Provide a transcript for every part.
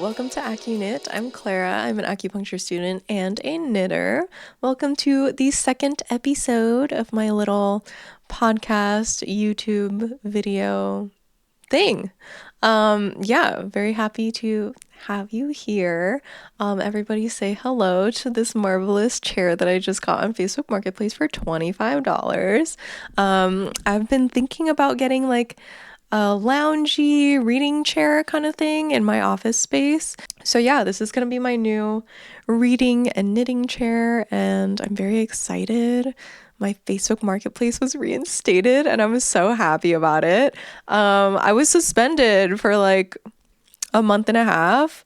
welcome to AccuKnit. I'm Clara. I'm an acupuncture student and a knitter. Welcome to the second episode of my little podcast YouTube video thing. Very happy to have you here. Everybody say hello to this marvelous chair that I just got on Facebook Marketplace for $25. I've been thinking about getting like a loungy reading chair kind of thing in my office space. So yeah, this is going to be my new reading and knitting chair, and I'm very excited. My Facebook Marketplace was reinstated and I was so happy about it. I was suspended for like a month and a half.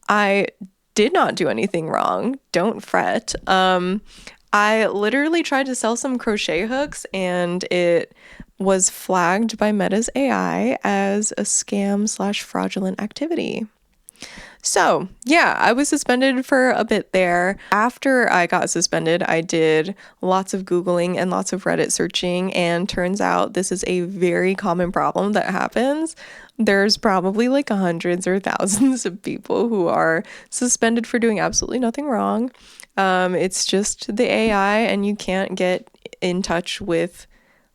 I did not do anything wrong. Don't fret. I literally tried to sell some crochet hooks and it was flagged by Meta's AI as a scam/fraudulent activity. So yeah, I was suspended for a bit there. After I got suspended, I did lots of Googling and lots of Reddit searching, and turns out this is a very common problem that happens. There's probably like hundreds or thousands of people who are suspended for doing absolutely nothing wrong. It's just the AI, and you can't get in touch with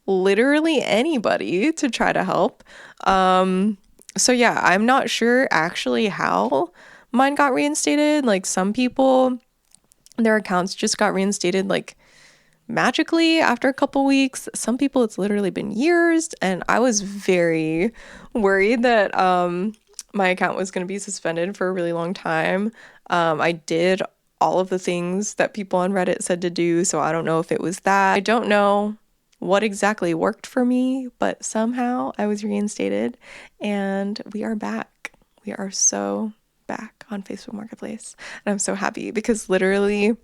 literally anybody to try to help. So yeah, I'm not sure actually how mine got reinstated. Like some people, their accounts just got reinstated like magically after a couple weeks. Some people it's literally been years, and I was very worried that my account was going to be suspended for a really long time. I did all of the things that people on Reddit said to do, so I don't know if it was that. I don't know what exactly worked for me, but somehow I was reinstated and we are back. We are so back on Facebook Marketplace, and I'm so happy because literally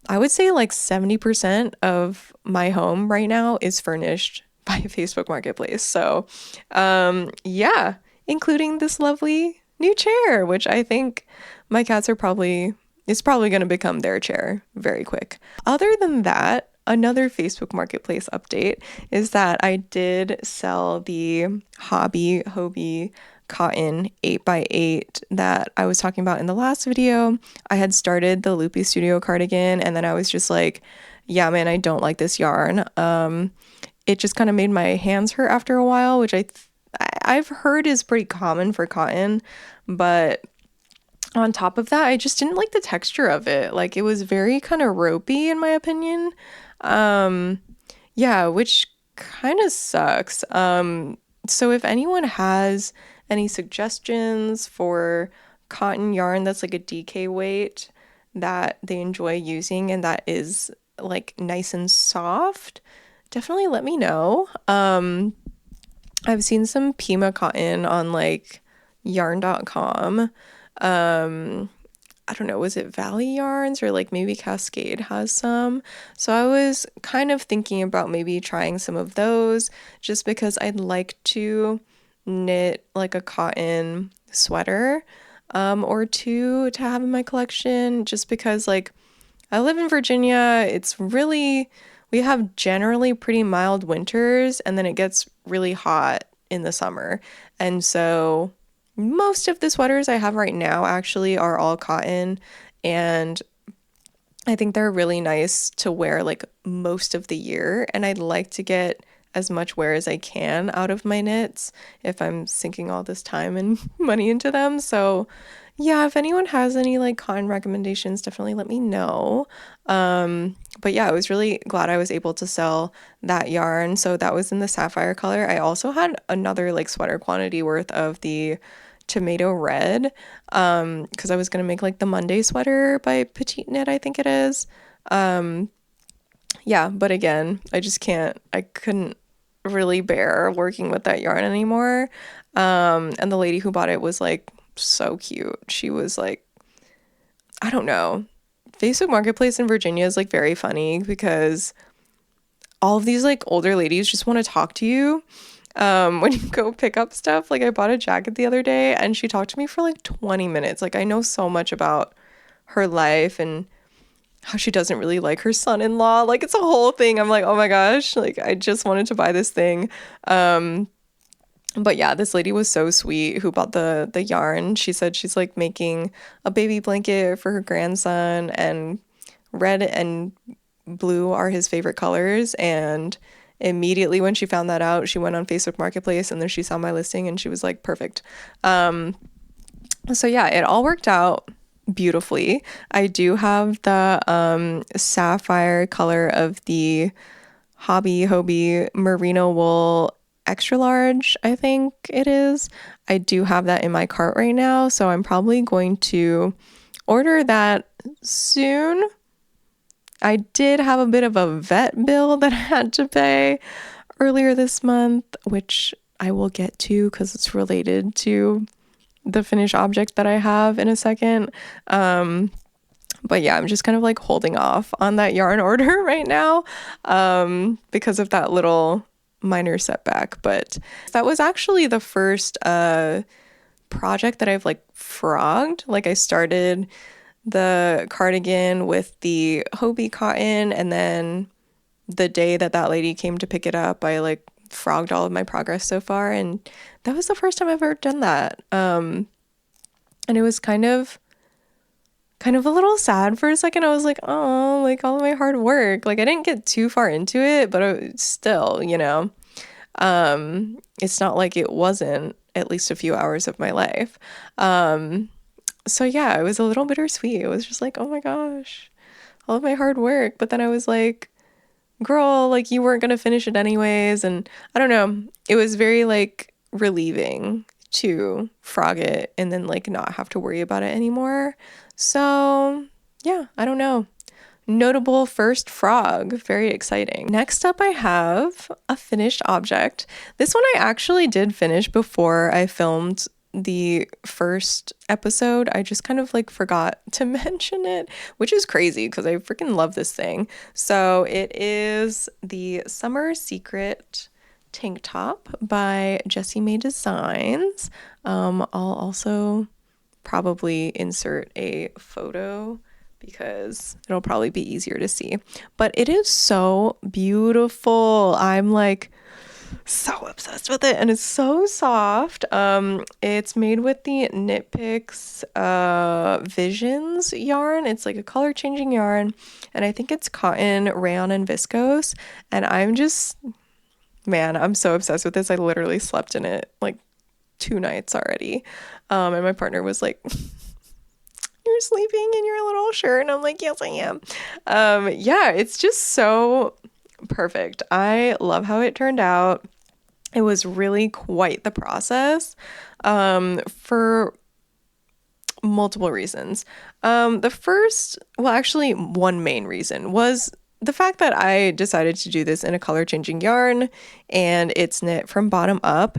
I would say like 70% of my home right now is furnished by Facebook Marketplace. So yeah, including this lovely new chair, which I think my cats are probably going to become their chair very quick. Other than that, another Facebook Marketplace update is that I did sell the Hobby cotton 8x8 that I was talking about in the last video. I had started the Loopy Studio cardigan, and then I was just like, yeah, man, I don't like this yarn. It just kind of made my hands hurt after a while, which I've heard is pretty common for cotton, but on top of that, I just didn't like the texture of it. Like it was very kind of ropey in my opinion. Yeah, which kind of sucks. So if anyone has any suggestions for cotton yarn that's like a DK weight that they enjoy using and that is like nice and soft, definitely let me know. I've seen some Pima cotton on like yarn.com. I don't know, was it Valley Yarns or like maybe Cascade has some? So I was kind of thinking about maybe trying some of those just because I'd like to knit like a cotton sweater or two to have in my collection, just because like I live in Virginia. We have generally pretty mild winters, and then it gets really hot in the summer. And so most of the sweaters I have right now actually are all cotton, and I think they're really nice to wear like most of the year, and I'd like to get as much wear as I can out of my knits if I'm sinking all this time and money into them. So yeah, if anyone has any like cotton recommendations, definitely let me know. But yeah, I was really glad I was able to sell that yarn. So that was in the sapphire color. I also had another like sweater quantity worth of the tomato red, because I was gonna make like the Monday sweater by Petite Knit, I think it is. Yeah, but again, I couldn't really bear working with that yarn anymore. And the lady who bought it was like so cute. She was like, I don't know. Facebook Marketplace in Virginia is like very funny because all of these like older ladies just want to talk to you when you go pick up stuff. Like I bought a jacket the other day and she talked to me for like 20 minutes. Like I know so much about her life and how she doesn't really like her son-in-law. Like it's a whole thing. I'm like, oh my gosh, like I just wanted to buy this thing. But yeah, this lady was so sweet who bought the yarn. She said she's like making a baby blanket for her grandson, and red and blue are his favorite colors. And immediately when she found that out, she went on Facebook Marketplace and then she saw my listing and she was like, perfect. So yeah, it all worked out beautifully. I do have the sapphire color of the Hobby Hoby merino wool extra large, I think it is. I do have that in my cart right now, so I'm probably going to order that soon. I did have a bit of a vet bill that I had to pay earlier this month, which I will get to because it's related to the finished object that I have in a second. But yeah, I'm just kind of like holding off on that yarn order right now because of that little minor setback. But that was actually the first project that I've like frogged. Like I started the cardigan with the Hobie cotton, and then the day that that lady came to pick it up, I like frogged all of my progress so far, and that was the first time I've ever done that. And it was kind of a little sad for a second. I was like, oh, like all of my hard work. Like I didn't get too far into it, but still, it's not like it wasn't at least a few hours of my life. So yeah, it was a little bittersweet. It was just like, oh my gosh, all of my hard work. But then I was like, girl, like you weren't gonna finish it anyways. And I don't know, it was very like relieving to frog it and then like not have to worry about it anymore. So yeah, I don't know. Notable first frog, very exciting. Next up I have a finished object. This one I actually did finish before I filmed the first episode. I just kind of like forgot to mention it, which is crazy because I freaking love this thing. So it is the Summer Secret tank top by Jessie Mae Designs. I'll also probably insert a photo because it'll probably be easier to see. But it is so beautiful. I'm like so obsessed with it, and it's so soft. It's made with the Knit Picks Visions yarn. It's like a color changing yarn, and I think it's cotton, rayon, and viscose. And I'm just, man, I'm so obsessed with this. I literally slept in it like 2 nights already. And my partner was like, you're sleeping in your little shirt. And I'm like, yes, I am. Yeah, it's just so perfect. I love how it turned out. It was really quite the process for multiple reasons. The first, well, actually, one main reason was the fact that I decided to do this in a color changing yarn and it's knit from bottom up.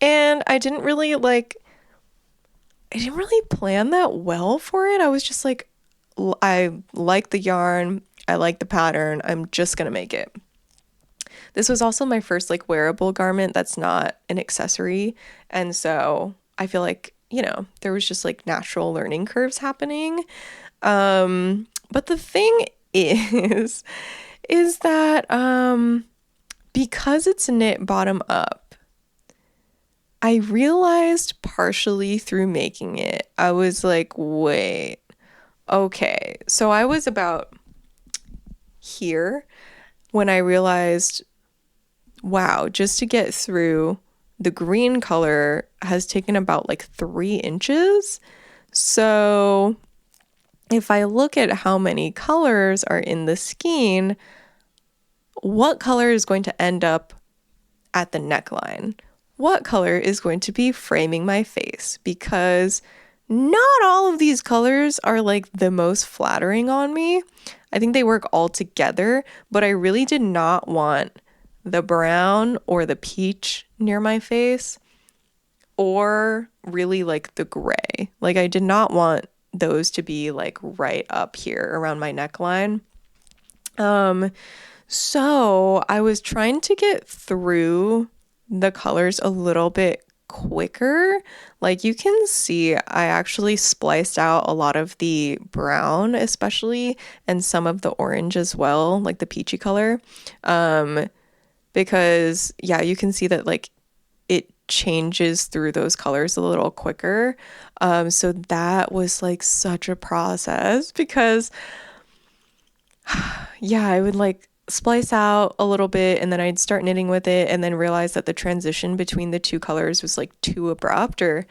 And I didn't really plan that well for it. I was just like, I like the yarn, I like the pattern, I'm just gonna make it. This was also my first like wearable garment that's not an accessory. And so I feel like, there was just like natural learning curves happening. But the thing is that because it's knit bottom up, I realized partially through making it, I was like, wait, okay. So I was about here when I realized, wow, just to get through the green color has taken about like 3 inches. So if I look at how many colors are in the skein, what color is going to end up at the neckline? What color is going to be framing my face? Because not all of these colors are like the most flattering on me. I think they work all together, but I really did not want the brown or the peach near my face, or really like the gray. Like I did not want those to be like right up here around my neckline. So I was trying to get through the colors a little bit quicker. Like you can see, I actually spliced out a lot of the brown, especially, and some of the orange as well, like the peachy color. Because yeah, you can see that like it changes through those colors a little quicker. So that was like such a process because yeah, I would like splice out a little bit and then I'd start knitting with it and then realize that the transition between the two colors was like too abrupt, or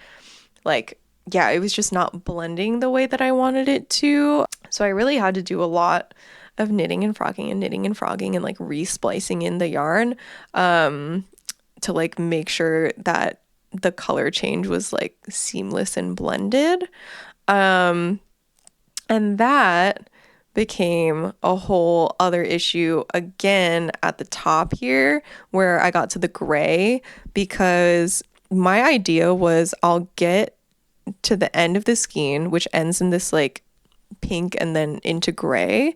like, yeah, it was just not blending the way that I wanted it to. So I really had to do a lot of knitting and frogging and like re-splicing in the yarn to like make sure that the color change was like seamless and blended. And that became a whole other issue again at the top here where I got to the gray, because my idea was I'll get to the end of the skein, which ends in this like pink and then into gray,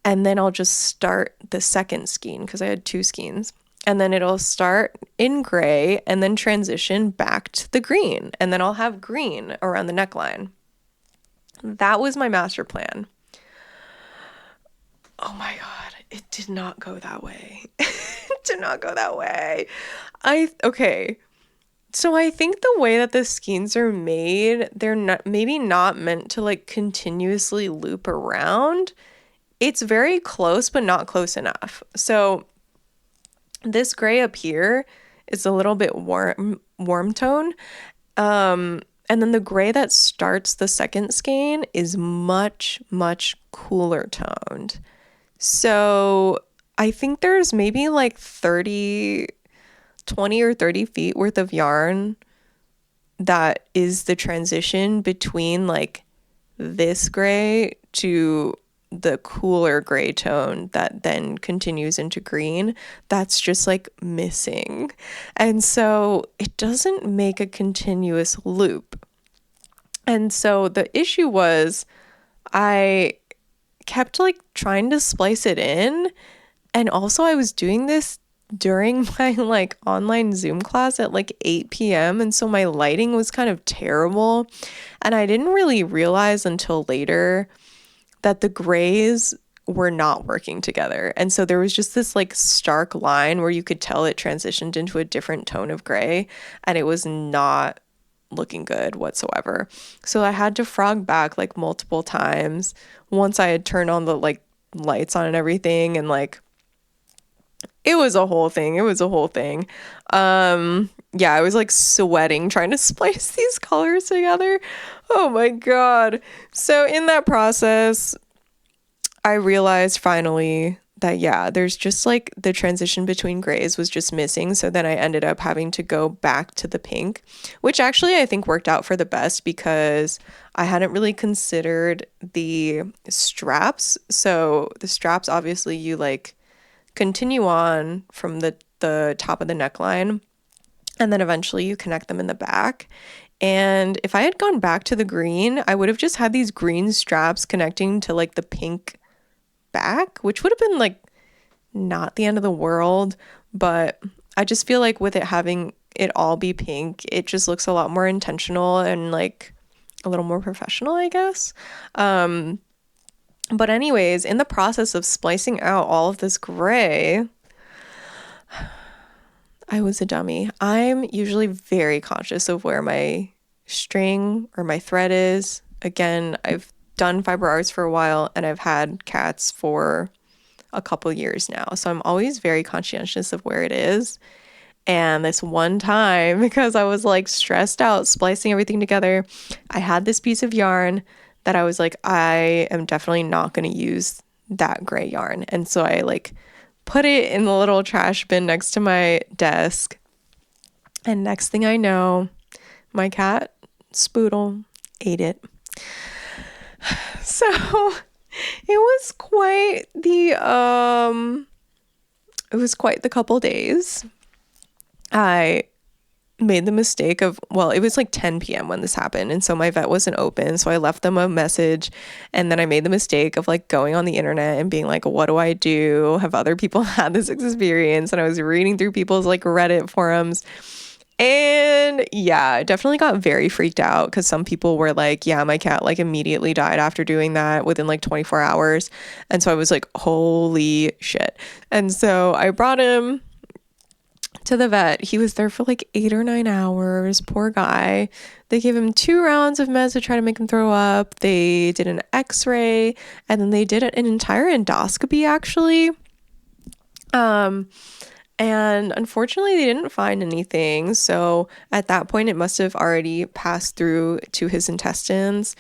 and then I'll just start the second skein because I had two skeins, and then it'll start in gray and then transition back to the green, and then I'll have green around the neckline. That was my master plan. Oh my God, it did not go that way. It did not go that way. Okay. So I think the way that the skeins are made, they're not maybe not meant to like continuously loop around. It's very close, but not close enough. So this gray up here is a little bit warm tone. And then the gray that starts the second skein is much, much cooler toned. So I think there's maybe like 20 or 30 feet worth of yarn that is the transition between like this gray to the cooler gray tone that then continues into green. That's just like missing. And so it doesn't make a continuous loop. And so the issue was I kept like trying to splice it in, and also I was doing this during my like online Zoom class at like 8 p.m. and so my lighting was kind of terrible, and I didn't really realize until later that the grays were not working together. And so there was just this like stark line where you could tell it transitioned into a different tone of gray, and it was not looking good whatsoever. So I had to frog back like multiple times once I had turned on the like lights on and everything, and like it was a whole thing. Yeah, I was like sweating trying to splice these colors together. Oh my God. So in that process, I realized finally that, yeah, there's just like the transition between grays was just missing. So then I ended up having to go back to the pink, which actually I think worked out for the best because I hadn't really considered the straps. So the straps, obviously you like continue on from the top of the neckline, and then eventually you connect them in the back. And if I had gone back to the green, I would have just had these green straps connecting to like the pink back, which would have been like not the end of the world. But I just feel like with it having it all be pink, it just looks a lot more intentional and like a little more professional, I guess. But anyways, in the process of splicing out all of this gray, I was a dummy. I'm usually very conscious of where my string or my thread is. Again, I've done fiber arts for a while and I've had cats for a couple years now. So I'm always very conscientious of where it is. And this one time, because I was like stressed out splicing everything together, I had this piece of yarn that I was like, I am definitely not going to use that gray yarn. And so I like put it in the little trash bin next to my desk. And next thing I know, my cat, Spoodle, ate it. So it was quite the couple days. I made the mistake of, well, it was like 10 p.m. when this happened, and so my vet wasn't open, so I left them a message, and then I made the mistake of like going on the internet and being like, what do I do? Have other people had this experience? And I was reading through people's like Reddit forums, and yeah, I definitely got very freaked out because some people were like, yeah, my cat like immediately died after doing that within like 24 hours. And so I was like, holy shit. And so I brought him to the vet. He was there for like 8 or 9 hours. Poor guy. They gave him 2 rounds of meds to try to make him throw up. They did an x-ray, and then they did an entire endoscopy actually. And unfortunately they didn't find anything. So at that point it must have already passed through to his intestines,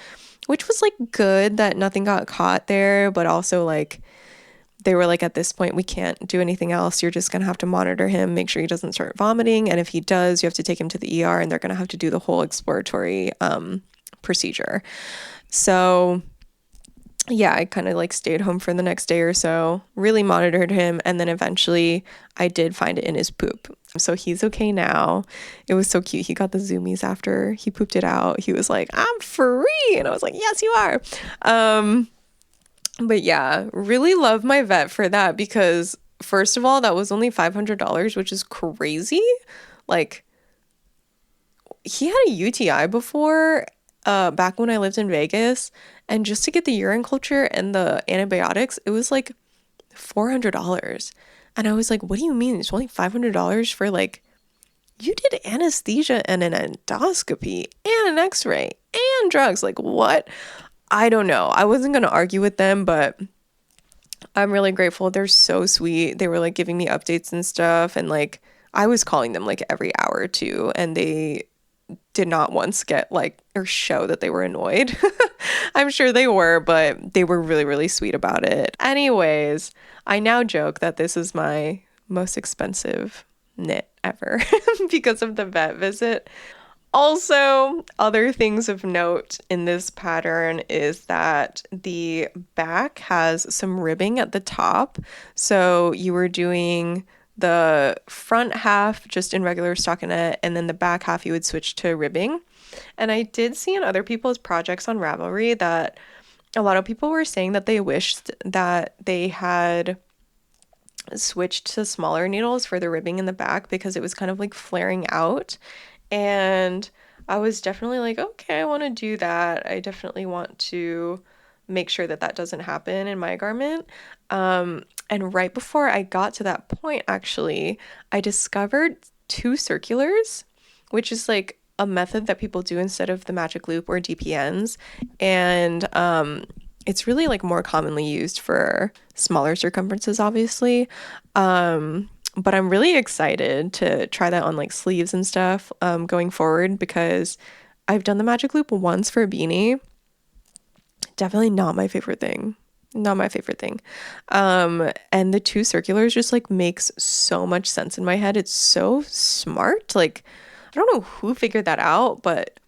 which was like good that nothing got caught there, but also like they were like, at this point, we can't do anything else. You're just going to have to monitor him, make sure he doesn't start vomiting. And if he does, you have to take him to the ER, and they're going to have to do the whole exploratory procedure. So yeah, I kind of like stayed home for the next day or so, really monitored him. And then eventually I did find it in his poop. So he's okay now. It was so cute. He got the zoomies after he pooped it out. He was like, I'm free. And I was like, yes, you are. But yeah, really love my vet for that, because first of all, that was only $500, which is crazy. Like, he had a UTI before, back when I lived in Vegas, and just to get the urine culture and the antibiotics, it was like $400. And I was like, what do you mean? It's only $500 for like, you did anesthesia and an endoscopy and an x-ray and drugs. Like, what? I don't know. I wasn't going to argue with them, but I'm really grateful. They're so sweet. They were like giving me updates and stuff. And like, I was calling them like every hour or two, and they did not once get like, or show that they were annoyed. I'm sure they were, but they were really, really sweet about it. Anyways, I now joke that this is my most expensive knit ever because of the vet visit. Also, other things of note in this pattern is that the back has some ribbing at the top. So you were doing the front half just in regular stockinette, and then the back half you would switch to ribbing. And I did see in other people's projects on Ravelry that a lot of people were saying that they wished that they had switched to smaller needles for the ribbing in the back, because it was kind of like flaring out. And I was definitely like, okay, I want to do that. I definitely want to make sure that that doesn't happen in my garment. And right before I got to that point, actually, I discovered two circulars, which is like a method that people do instead of the magic loop or DPNs. And it's really like more commonly used for smaller circumferences, obviously. But I'm really excited to try that on like sleeves and stuff going forward, because I've done the magic loop once for a beanie. Definitely not my favorite thing. Not my favorite thing. And the two circulars just like makes so much sense in my head. It's so smart. Like, I don't know who figured that out, but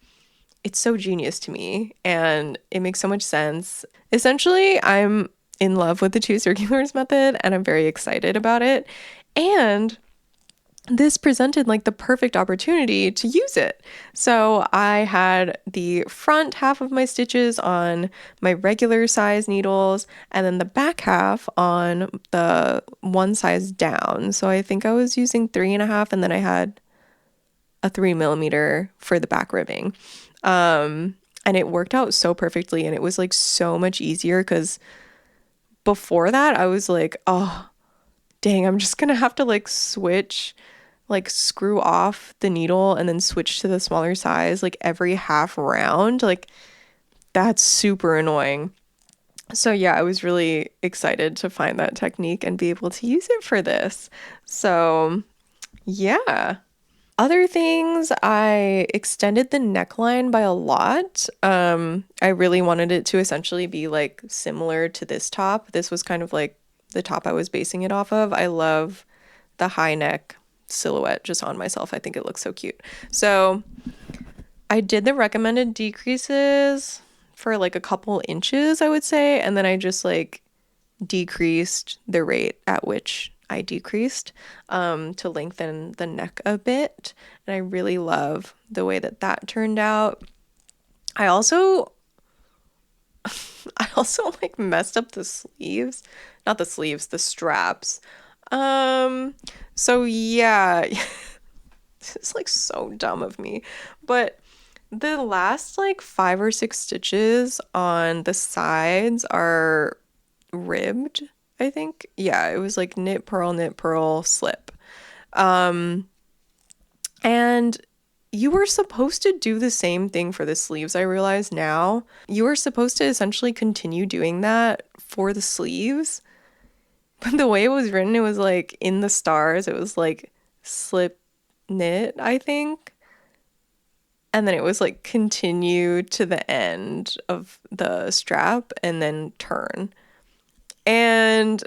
it's so genius to me, and it makes so much sense. Essentially, I'm in love with the two circulars method, and I'm very excited about it. And this presented like the perfect opportunity to use it. So I had the front half of my stitches on my regular size needles, and then the back half on the one size down. So I think I was using 3.5, and then I had a 3mm for the back ribbing. And it worked out so perfectly, and it was like so much easier, because before that I was like, oh dang, I'm just gonna have to like switch, like screw off the needle and then switch to the smaller size like every half round. Like, that's super annoying. So yeah, I was really excited to find that technique and be able to use it for this. So yeah. Other things, I extended the neckline by a lot. I really wanted it to essentially be like similar to this top. This was kind of like the top I was basing it off of. I love the high neck silhouette just on myself. I think it looks so cute. So I did the recommended decreases for like a couple inches, I would say, and then I just like decreased the rate at which I decreased to lengthen the neck a bit. And I really love the way that that turned out. I also like messed up the sleeves, not the sleeves, the straps. So yeah, it's like so dumb of me, but the last like 5 or 6 stitches on the sides are ribbed, I think. Yeah, it was like knit, purl, slip. And you were supposed to do the same thing for the sleeves, I realize now. You were supposed to essentially continue doing that for the sleeves. But the way it was written, it was like in the stars, it was like slip knit, I think. And then it was like continue to the end of the strap and then turn. And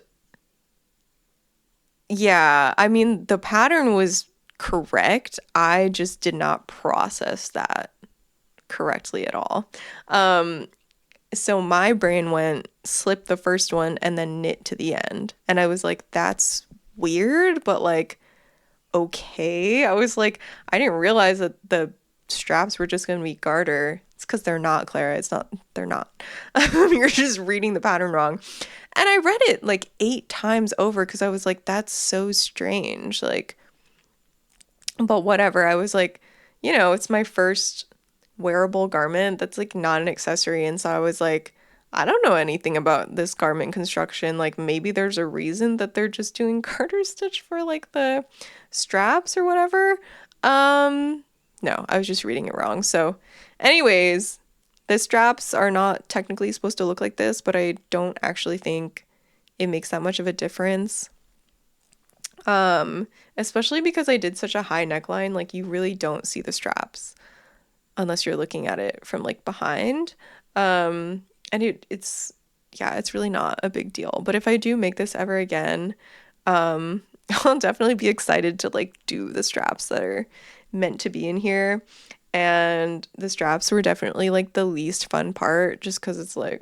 yeah, I mean, the pattern was correct. I just did not process that correctly at all. So my brain went slip the first one and then knit to the end. And I was like, that's weird, but like, okay. I was like, I didn't realize that the straps were just going to be garter. It's because they're not, Clara. It's not, they're not. You're just reading the pattern wrong. And I read it like 8 times over because I was like, that's so strange. Like, but whatever. I was like, it's my first wearable garment that's like not an accessory. And so I was like, I don't know anything about this garment construction. Like maybe there's a reason that they're just doing garter stitch for like the straps or whatever. No, I was just reading it wrong. So anyways, the straps are not technically supposed to look like this, but I don't actually think it makes that much of a difference. Especially because I did such a high neckline, like you really don't see the straps unless you're looking at it from like behind. And it's really not a big deal. But if I do make this ever again, I'll definitely be excited to like do the straps that are meant to be in here. And the straps were definitely like the least fun part just because it's like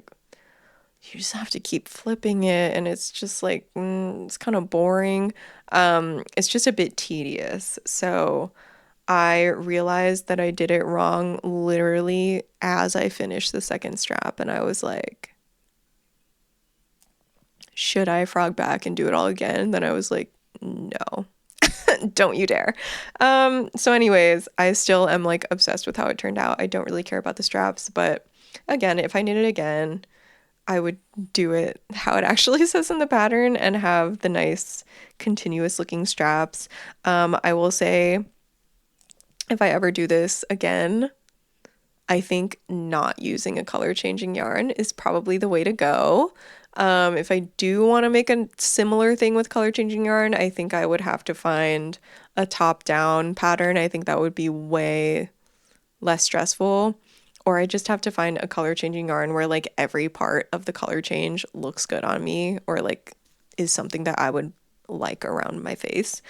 you just have to keep flipping it and it's just like it's kind of boring. It's just a bit tedious. So I realized that I did it wrong literally as I finished the second strap and I was like, should I frog back and do it all again? Then I was like, no. Don't you dare. So anyways, I still am like obsessed with how it turned out. I don't really care about the straps, but again, if I knit it again, I would do it how it actually says in the pattern and have the nice continuous looking straps. I will say if I ever do this again, I think not using a color changing yarn is probably the way to go. If I do want to make a similar thing with color changing yarn, I think I would have to find a top down pattern. I think that would be way less stressful. Or I just have to find a color changing yarn where like every part of the color change looks good on me or like is something that I would like around my face.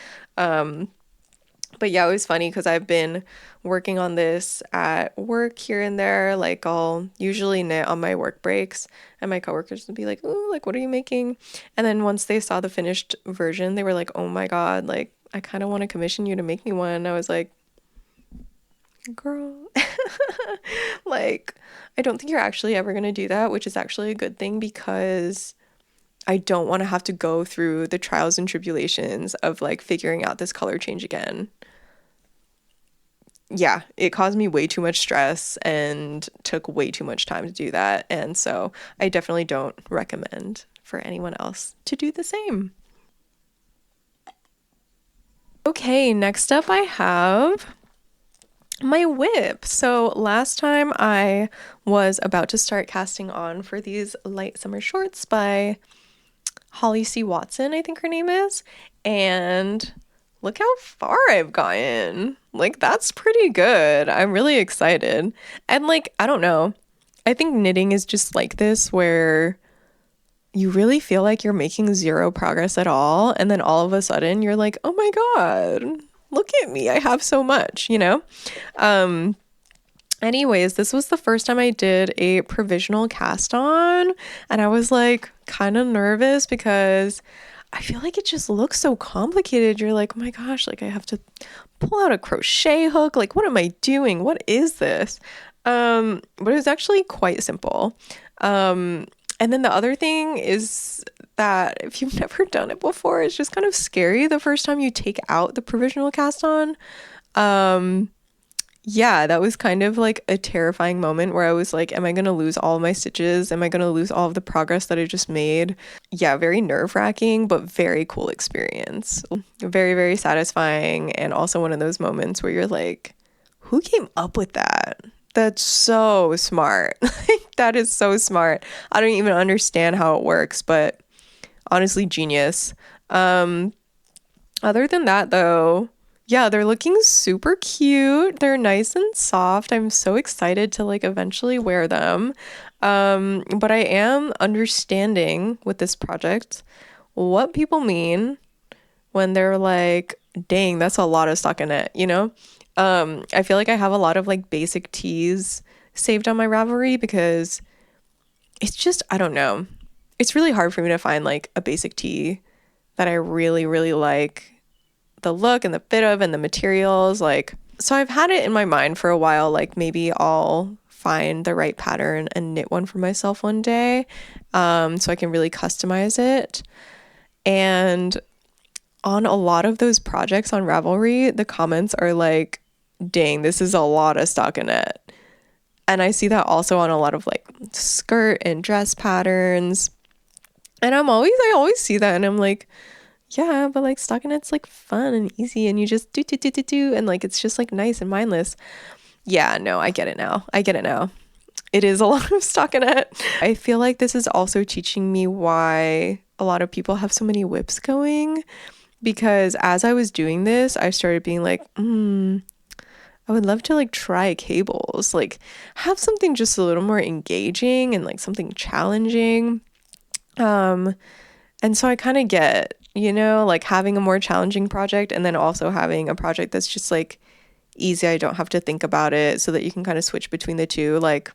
But yeah, it was funny because I've been working on this at work here and there. Like I'll usually knit on my work breaks and my coworkers would be like, "Ooh, like what are you making?" And then once they saw the finished version, they were like, "Oh my God, like I kind of want to commission you to make me one." And I was like, "Girl, like I don't think you're actually ever going to do that," which is actually a good thing because I don't want to have to go through the trials and tribulations of like figuring out this color change again. Yeah, it caused me way too much stress and took way too much time to do that. And so I definitely don't recommend for anyone else to do the same. Okay, next up I have my whip. So last time I was about to start casting on for these light summer shorts by Holly C. Watson, I think her name is. And look how far I've gotten. Like, that's pretty good. I'm really excited. And like, I don't know. I think knitting is just like this where you really feel like you're making zero progress at all. And then all of a sudden you're like, oh my God, look at me. I have so much, you know? Anyways, this was the first time I did a provisional cast on. And I was like kind of nervous because I feel like it just looks so complicated. You're like, oh my gosh, like I have to pull out a crochet hook. Like, what am I doing? What is this? But it was actually quite simple. And then the other thing is that if you've never done it before, it's just kind of scary the first time you take out the provisional cast on. yeah, that was kind of like a terrifying moment where I was like, am I going to lose all of my stitches? Am I going to lose all of the progress that I just made? Yeah, very nerve-wracking, but very cool experience. Very, very satisfying. And also one of those moments where you're like, who came up with that? That's so smart. Like, that is so smart. I don't even understand how it works, but honestly, genius. Um, Other than that, though, yeah, they're looking super cute. They're nice and soft. I'm so excited to like eventually wear them. But I am understanding with this project what people mean when they're like, dang, that's a lot of stockinette, you know? I feel like I have a lot of like basic tees saved on my Ravelry because it's just, I don't know. It's really hard for me to find like a basic tee that I really, really like the look and the fit of and the materials. Like, so I've had it in my mind for a while, like maybe I'll find the right pattern and knit one for myself one day, so I can really customize it. And on a lot of those projects on Ravelry, the comments are like, dang, this is a lot of stockinette. And I see that also on a lot of like skirt and dress patterns. And I always see that and I'm like, yeah, but like stockinette's like fun and easy and you just do and like it's just like nice and mindless. Yeah, no, I get it now. I get it now. It is a lot of stockinette. I feel like this is also teaching me why a lot of people have so many whips going, because as I was doing this, I started being like, I would love to like try cables, like have something just a little more engaging and like something challenging. Um, and so I kind of get, like having a more challenging project and then also having a project that's just like easy. I don't have to think about it so that you can kind of switch between the two. Like,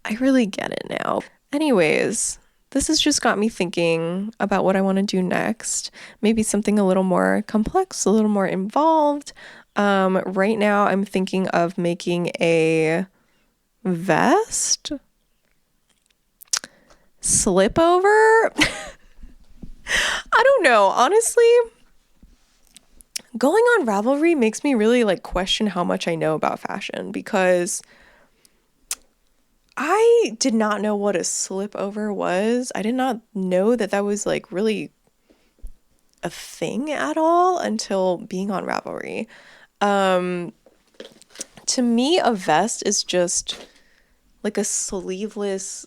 I really get it now. Anyways, this has just got me thinking about what I want to do next. Maybe something a little more complex, a little more involved. Right now I'm thinking of making a vest slip over. I don't know. Honestly, going on Ravelry makes me really like question how much I know about fashion, because I did not know what a slip over was. I did not know that that was like really a thing at all until being on Ravelry. To me, a vest is just like a sleeveless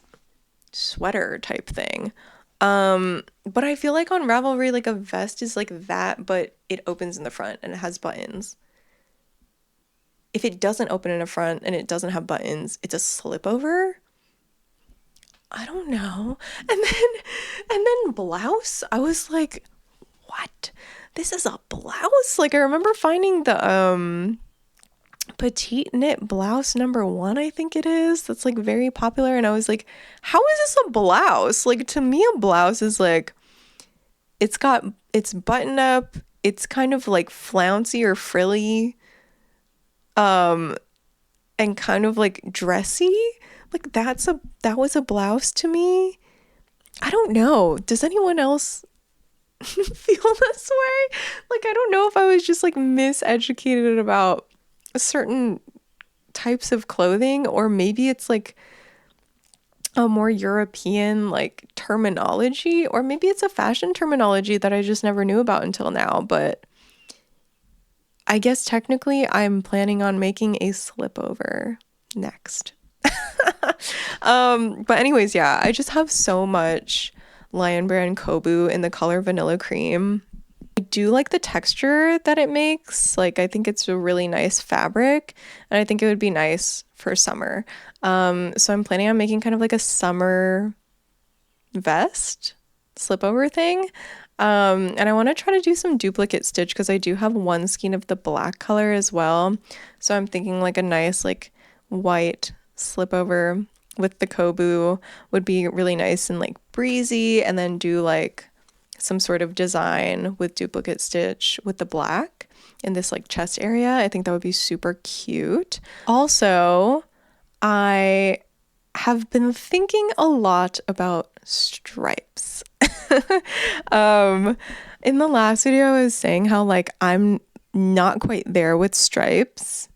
sweater type thing. But I feel like on Ravelry, like a vest is like that, but it opens in the front and it has buttons. If it doesn't open in the front and it doesn't have buttons, it's a slip over. I don't know. And then blouse, I was like, what? This is a blouse? Like I remember finding the petite knit blouse #1, I think it is. That's like very popular. And I was like, how is this a blouse? Like to me, a blouse is like, it's button up, it's kind of like flouncy or frilly, and kind of like dressy. Like that was a blouse to me. I don't know. Does anyone else feel this way? Like I don't know if I was just like miseducated about certain types of clothing, or maybe it's like a more European like terminology, or maybe it's a fashion terminology that I just never knew about until now. But I guess technically I'm planning on making a slipover next. But anyways, yeah, I just have so much Lion Brand Kobu in the color Vanilla Cream. I do like the texture that it makes. Like I think it's a really nice fabric and I think it would be nice for summer. So I'm planning on making kind of like a summer vest slipover thing. And I want to try to do some duplicate stitch because I do have one skein of the black color as well. So I'm thinking like a nice like white slipover with the Kobu would be really nice and like breezy, and then do like some sort of design with duplicate stitch with the black in this like chest area. I think that would be super cute. Also, I have been thinking a lot about stripes. In the last video, I was saying how like I'm not quite there with stripes.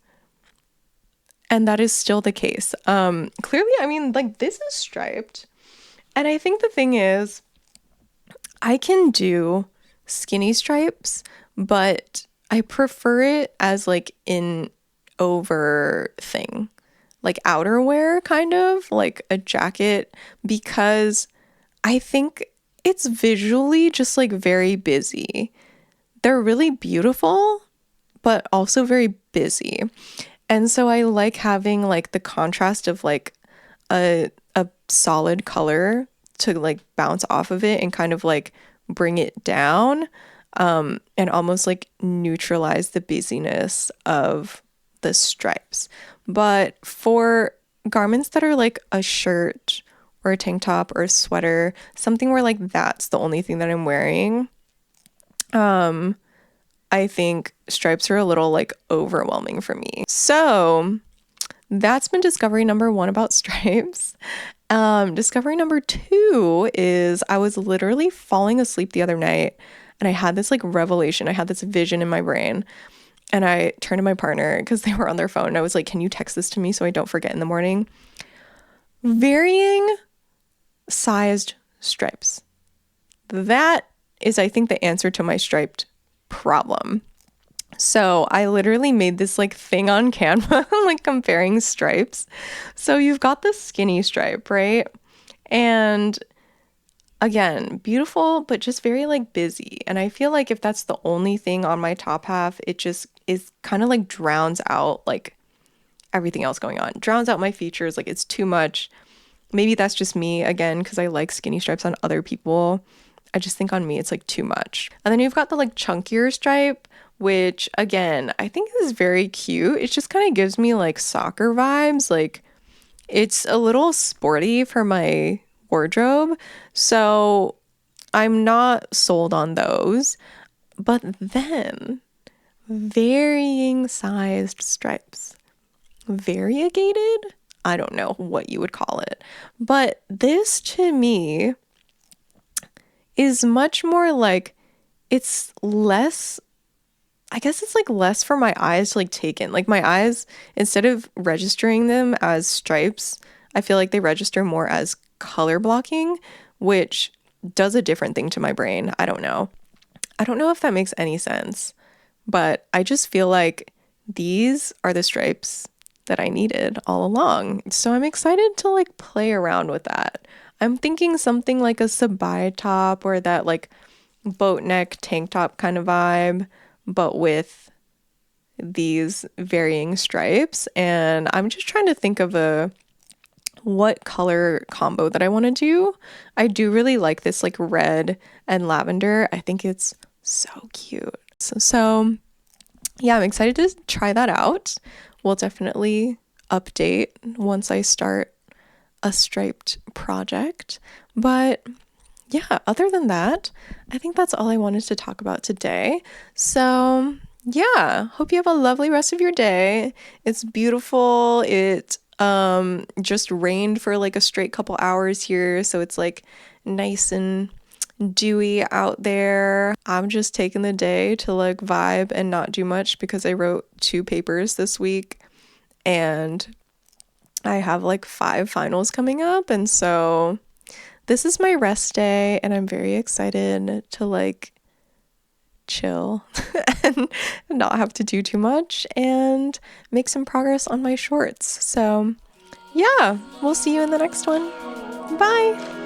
And that is still the case. Clearly, I mean, like, this is striped. And I think the thing is, I can do skinny stripes, but I prefer it as like an over thing, like outerwear, kind of like a jacket, because I think it's visually just like very busy. They're really beautiful, but also very busy. And so I like having like the contrast of like a solid color to like bounce off of it and kind of like bring it down, and almost like neutralize the busyness of the stripes. But for garments that are like a shirt or a tank top or a sweater, something where like that's the only thing that I'm wearing, I think stripes are a little like overwhelming for me. So that's been discovery number 1 about stripes. Discovery number 2 is I was literally falling asleep the other night and I had this like revelation. I had this vision in my brain and I turned to my partner because they were on their phone and I was like, can you text this to me so I don't forget in the morning? Varying sized stripes. That is, I think, the answer to my striped problem. So I literally made this like thing on Canva, like comparing stripes. So you've got the skinny stripe, right? And again, beautiful, but just very like busy. And I feel like if that's the only thing on my top half, it just is kind of like drowns out like everything else going on, drowns out my features. Like it's too much. Maybe that's just me again, because I like skinny stripes on other people. I just think on me, it's like too much. And then you've got the like chunkier stripe, which again, I think is very cute. It just kind of gives me like soccer vibes. Like it's a little sporty for my wardrobe. So I'm not sold on those. But then varying sized stripes, variegated? I don't know what you would call it. But this to me is much more like, it's less, I guess it's like less for my eyes to like take in. Like my eyes, instead of registering them as stripes, I feel like they register more as color blocking, which does a different thing to my brain. I don't know. I don't know if that makes any sense, but I just feel like these are the stripes that I needed all along. So I'm excited to like play around with that. I'm thinking something like a sabaya top or that like boat neck tank top kind of vibe, but with these varying stripes. And I'm just trying to think of what color combo that I want to do. I do really like this like red and lavender. I think it's so cute. So yeah, I'm excited to try that out. We'll definitely update once I start a striped project. But yeah, other than that, I think that's all I wanted to talk about today. So yeah, hope you have a lovely rest of your day. It's beautiful. It just rained for like a straight couple hours here, so it's like nice and dewy out there. I'm just taking the day to like vibe and not do much because I wrote 2 papers this week and I have like 5 finals coming up, and so this is my rest day and I'm very excited to like chill and not have to do too much and make some progress on my shorts. So yeah, we'll see you in the next one. Bye.